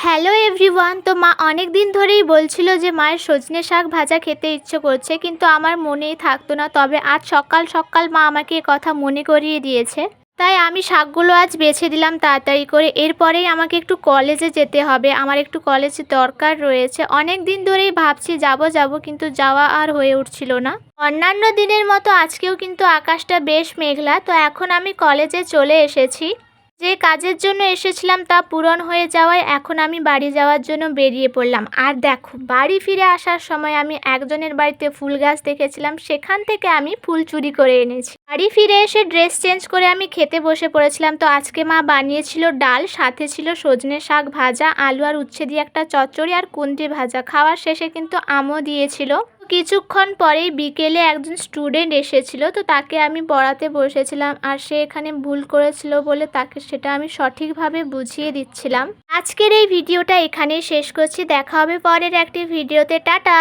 Hello everyone. তো মা অনেক দিন ধরেই বলছিল যে মায়ের সজনে শাক ভাজা খেতে ইচ্ছে করছে, কিন্তু আমার মনেই থাকতো না। তবে আজ সকাল সকাল মা আমাকে এ কথা মনে করিয়ে দিয়েছে। তাই আমি শাকগুলো আজ বেছে দিলাম তাড়াতাড়ি করে। এরপরেই আমাকে একটু কলেজে যেতে হবে, আমার একটু কলেজে দরকার রয়েছে। অনেক দিন ধরেই ভাবছি যাব কিন্তু যাওয়া আর হয়ে উঠছিল না। অন্যান্য দিনের মতো আজকেও কিন্তু আকাশটা বেশ মেঘলা। তো এখন আমি কলেজে চলে এসেছি। যে কাজের জন্য এসেছিলাম তা পূরণ হয়ে যাওয়ায় এখন আমি বাড়ি যাওয়ার জন্য বেরিয়ে পড়লাম। আর দেখো, বাড়ি ফিরে আসার সময় আমি একজনের বাড়িতে ফুল গাছ দেখেছিলাম, সেখান থেকে আমি ফুল চুরি করে এনেছি। বাড়ি ফিরে এসে ড্রেস চেঞ্জ করে আমি খেতে বসে পড়েছিলাম। তো আজকে মা বানিয়েছিল ডাল, সাথে ছিল সজনে শাক ভাজা, আলু আর উচ্ছে দিয়ে একটা চচ্চড়ি আর কুঁদরি ভাজা। খাওয়ার শেষে কিন্তু আমও দিয়েছিল। কিছুক্ষণ পরেই বিকেলে একজন স্টুডেন্ট এসেছিল, তো তাকে আমি পড়াতে বসেছিলাম। আর সে এখানে ভুল করেছিল বলে তাকে সেটা আমি সঠিকভাবে বুঝিয়ে দিচ্ছিলাম। আজকের এই ভিডিওটা এখানেই শেষ করছি। দেখা হবে পরের একটি ভিডিওতে। টাটা।